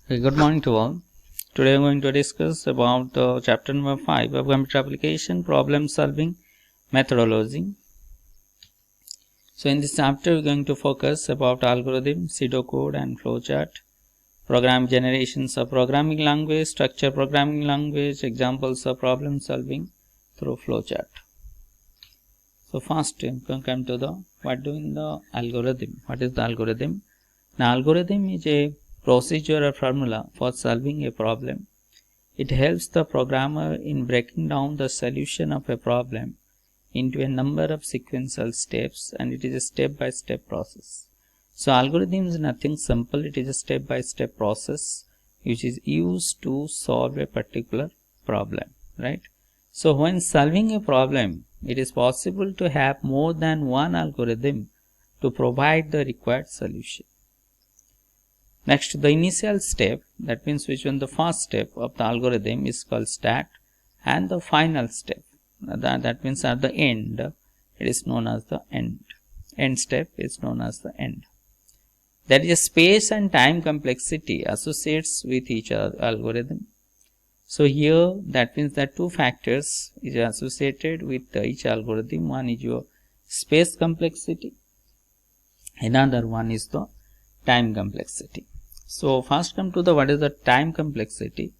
Okay, good morning to all. Today I'm going to discuss about the chapter number 5 of computer application problem solving methodology. So in this chapter we're going to focus about algorithm, pseudocode and flowchart, program generations of programming language, structure programming language, examples of problem solving through flowchart. So first we can come to the what doing the algorithm. What is the algorithm? Now algorithm is a procedure or formula for solving a problem. It helps the programmer in breaking down the solution of a problem into a number of sequential steps, and it is a step-by-step process. So algorithm is nothing simple, it is a step-by-step process which is used to solve a particular problem, right? So when solving a problem, it is possible to have more than one algorithm to provide the required solution. Next, the initial step, that means which one the first step of the algorithm is called start, and the final step, that means at the end, it is known as the end. End step is known as the end. There is a space and time complexity associates with each algorithm. So here, that means that two factors is associated with each algorithm. One is your space complexity, another one is the time complexity. So first come to the what is the time complexity.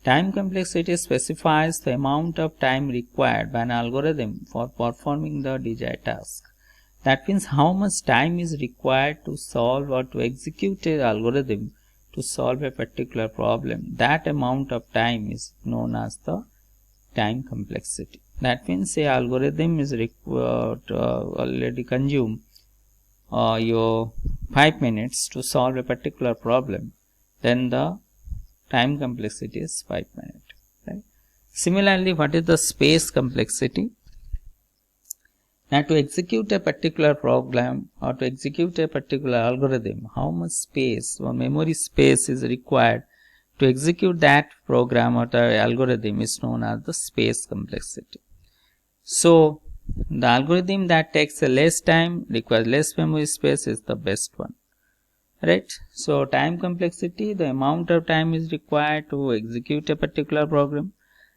Time complexity specifies the amount of time required by an algorithm for performing the desired task. That means how much time is required to solve or to execute an algorithm to solve a particular problem. That amount of time is known as the time complexity. That means a algorithm is required already consume your 5 minutes to solve a particular problem, then the time complexity is 5 minutes. Right? Similarly, what is the space complexity? Now, to execute a particular program or to execute a particular algorithm, how much space or memory space is required to execute that program or the algorithm is known as the space complexity. So, the algorithm that takes a less time, requires less memory space is the best one, right? So time complexity, the amount of time is required to execute a particular program,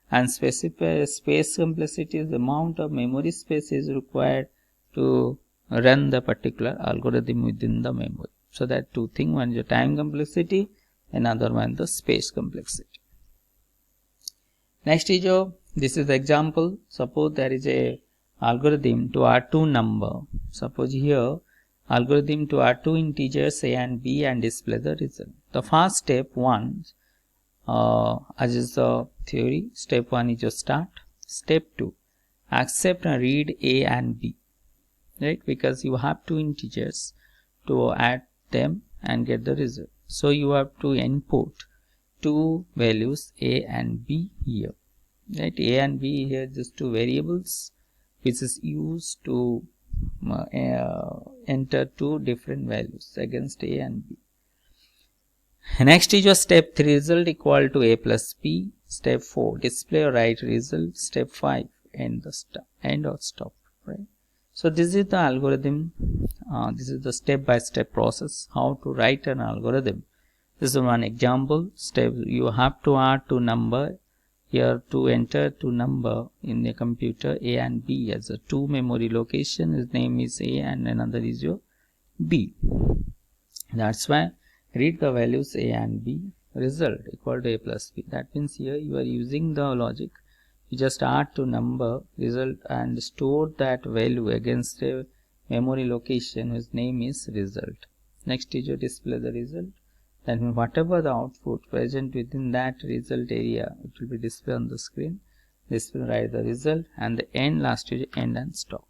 and specific space complexity is the amount of memory space is required to run the particular algorithm within the memory. So that two things, one is the time complexity, another one the space complexity. Next is this is the example. Suppose there is a algorithm to add two number. Suppose here algorithm to add two integers a and b and display the result. The first step one, as is the theory, step 1 is your start. Step 2, accept and read a and b, right? Because you have two integers to add them and get the result. So you have to input two values a and b here, right? A and b here just two variables which is used to enter two different values against a and b. Next is your step 3, result equal to a plus b. Step 4, display or write result. Step 5, end or stop, right? So this is the algorithm. This is the step-by-step process how to write an algorithm. This is one example. Step, you have to add two number here to enter two number in the computer a and b as a two memory location. His name is a and another is your b. That's why read the values a and b, result equal to a plus b. That means here you are using the logic. You just add two number result and store that value against a memory location whose name is result. Next is your display the result. That means whatever the output present within that result area, it will be displayed on the screen. This will write the result, and the end, last is end and stop.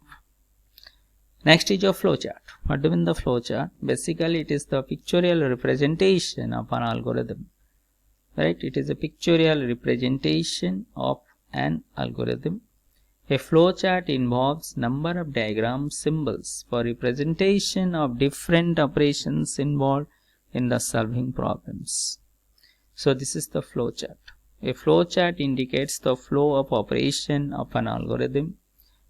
Next is your flowchart. What do you mean the flowchart? Basically, it is the pictorial representation of an algorithm, right? It is a pictorial representation of an algorithm. A flowchart involves number of diagram symbols for representation of different operations involved in the solving problems. So this is the flowchart. A flowchart indicates the flow of operation of an algorithm.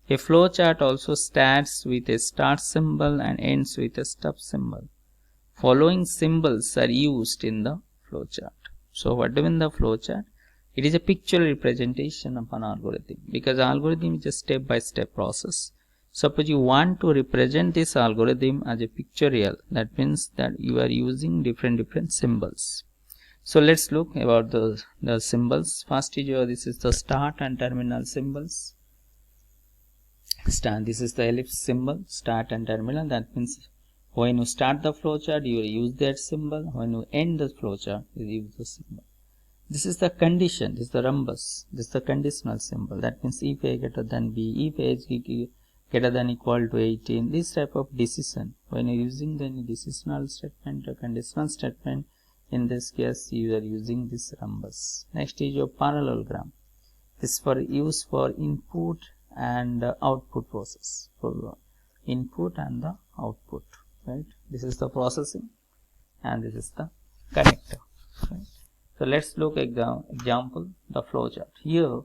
A flowchart also starts with a start symbol and ends with a stop symbol. Following symbols are used in the flowchart. So what do you mean the flowchart? It is a pictorial representation of an algorithm, because algorithm is a step-by-step process. Suppose you want to represent this algorithm as a pictorial, that means that you are using different symbols. So let's look about the symbols. First is this is the start and terminal symbols. This is the ellipse symbol, start and terminal. That means when you start the flowchart, you use that symbol. When you end the flowchart, you use the symbol. This is the condition. This is the rhombus. This is the conditional symbol. That means if A greater than B, if A greater than equal to 18. This type of decision. When you are using the decisional statement or conditional statement, in this case you are using this rhombus. Next is your parallelogram. This is for use for input and output process. For input and the output. Right. This is the processing, and this is the connector. Right. So let's look at the example, the flowchart. Here,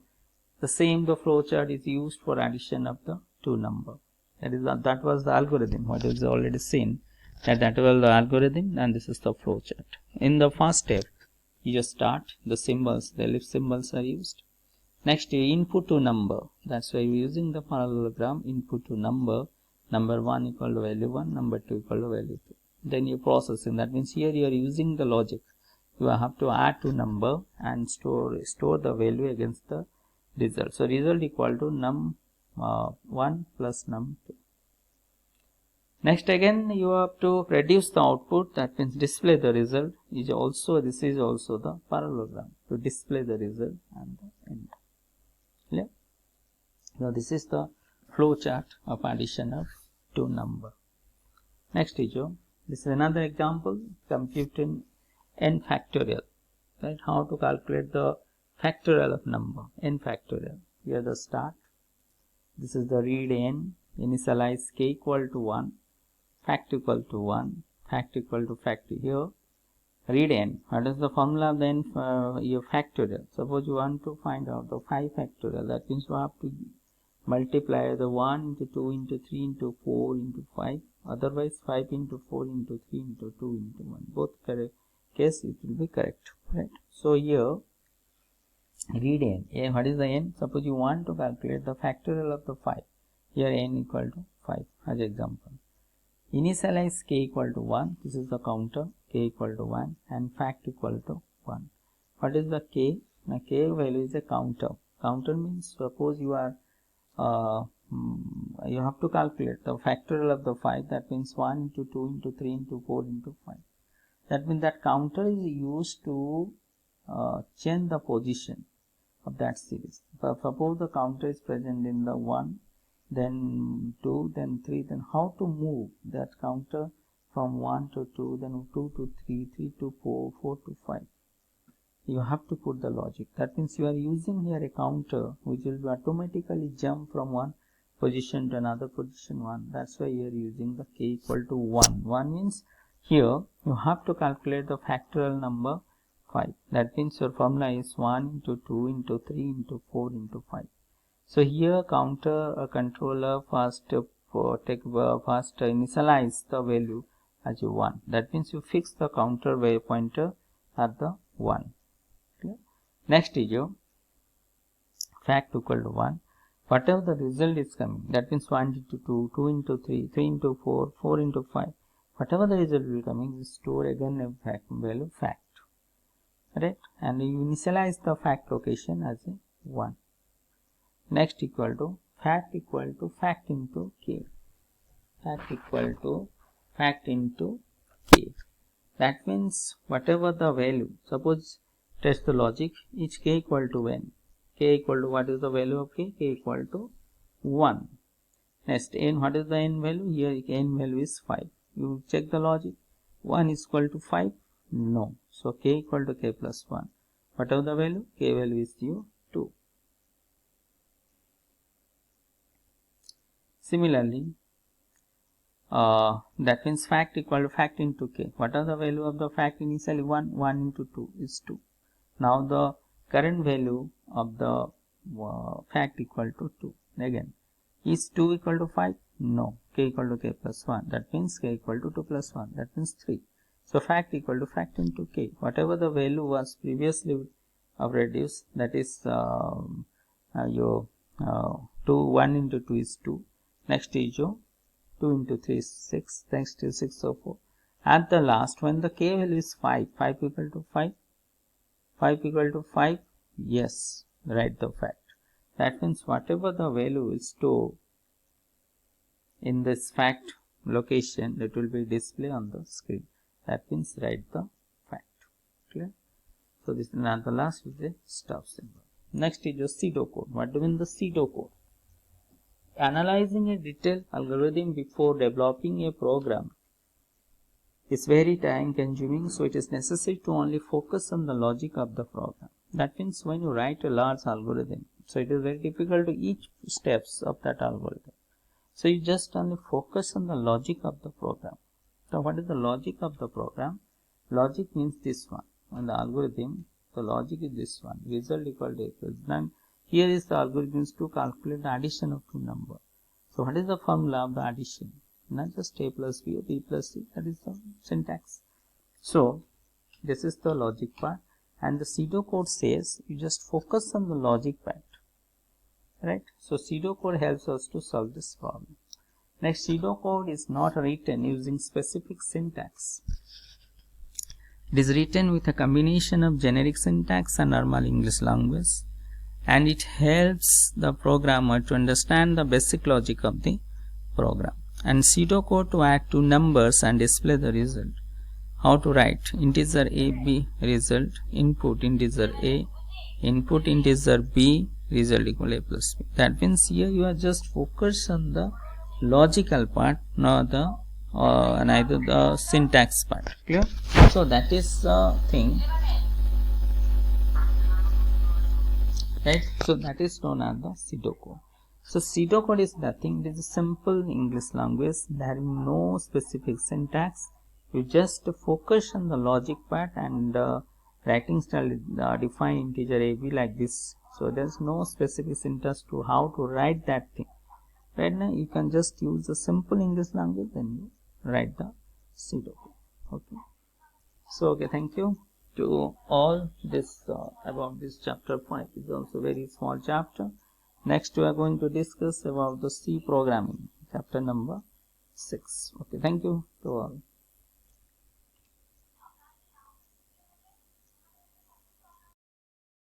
the flowchart is used for addition of the two number. That was the algorithm. What is already seen, that was the algorithm, and this is the flowchart. In the first step, you just start the symbols. The ellipse symbols are used. Next, you input to number. That's why you're using the parallelogram. Input to number. Number 1 equal to value 1. Number 2 equal to value 2. Then you processing. That means here you are using the logic. You have to add to number and store the value against the result. So result equal to num1 plus num2. Next, again you have to reduce the output. That means display the result. This is also the parallelogram to display the result and the end. Yeah. So this is the flowchart of addition of two number. Next is this is another example, computing n factorial. Right? How to calculate the factorial of number, n factorial. Here the start. This is the read n, initialize k equal to 1, fact equal to 1, fact equal to fact. Here read n. What is the formula of the n your factorial? Suppose you want to find out the 5 factorial. That means you have to multiply the 1 into 2 into 3 into 4 into 5. Otherwise 5 into 4 into 3 into 2 into 1. Both correct case it will be correct. Right. So here read n. What is the n? Suppose you want to calculate the factorial of the 5. Here n equal to 5 as example. Initialize k equal to 1. This is the counter. K equal to 1 and fact equal to 1. What is the k? Now k value is a counter. Counter means suppose you are you have to calculate the factorial of the 5. That means 1 into 2 into 3 into 4 into 5. That means that counter is used to change the position of that series. Suppose the counter is present in the 1, then 2, then 3, then how to move that counter from 1 to 2, then 2 to 3, 3 to 4, 4 to 5. You have to put the logic. That means you are using here a counter which will automatically jump from one position to another position 1. That's why you are using the k equal to 1. 1 means here you have to calculate the factorial number 5. That means your formula is 1 into 2 into 3 into 4 into 5. So here counter controller first initialize the value as 1. That means you fix the counter value pointer at the 1. Okay. Next is your fact equal to 1. Whatever the result is coming, that means 1 into 2, 2 into 3, 3 into 4, 4 into 5. Whatever the result will coming, you store again a fact value fact. Right? And you initialize the fact location as a 1. Next equal to fact into k. Fact equal to fact into k. That means whatever the value, suppose test the logic, each k equal to n. K equal to what is the value of k? K equal to 1. Next n, what is the n value? Here n value is 5. You check the logic. 1 is equal to 5? No. So k equal to k plus 1. Whatever the value, k value is 2. Similarly, that means fact equal to fact into k. What are the value of the fact initially? 1. 1 into 2 is 2. Now the current value of the fact equal to 2. Again, is 2 equal to 5? No. K equal to k plus 1. That means k equal to 2 plus 1. That means 3. So fact equal to fact into k. Whatever the value was previously reduced, that is your 1 into 2 is 2. Next is your 2 into 3 is 6. Next is 6 or 4. At the last, when the k value is 5, 5 equal to 5. 5 equal to 5. Yes, write the fact. That means whatever the value is stored in this fact location, that will be displayed on the screen. That means write the fact. Clear? So this is not the last with the stop symbol. Next is your pseudocode. What do you mean the pseudocode? Analyzing a detailed algorithm before developing a program is very time consuming, so it is necessary to only focus on the logic of the program. That means when you write a large algorithm, so it is very difficult to each steps of that algorithm. So you just only focus on the logic of the program. So what is the logic of the program? Logic means this one. On the algorithm, the logic is this one. Result equal to equals. Then here is the algorithm to calculate the addition of two numbers. So what is the formula of the addition? Not just a plus b or b plus c. That is the syntax. So this is the logic part. And the pseudocode says you just focus on the logic part. Right? So pseudocode helps us to solve this problem. Next, pseudocode is not written using specific syntax. It is written with a combination of generic syntax and normal English language, and it helps the programmer to understand the basic logic of the program. And pseudocode to add two numbers and display the result. How to write? Integer a, b, result, input integer a, input integer b, result equal a plus b. That means here you are just focused on the logical part, not the neither the syntax part. Clear? So that is the thing, right? So that is known as the pseudocode. So pseudocode is nothing. It is a simple English language. There is no specific syntax. You just focus on the logic part, and writing style define integer a, b like this. So there is no specific syntax to how to write that thing. Right now you can just use the simple English language and you write the pseudocode. Okay. So okay, thank you to all. This about this chapter 5 is also very small chapter. Next we are going to discuss about the C programming, chapter number 6. Okay, thank you to all.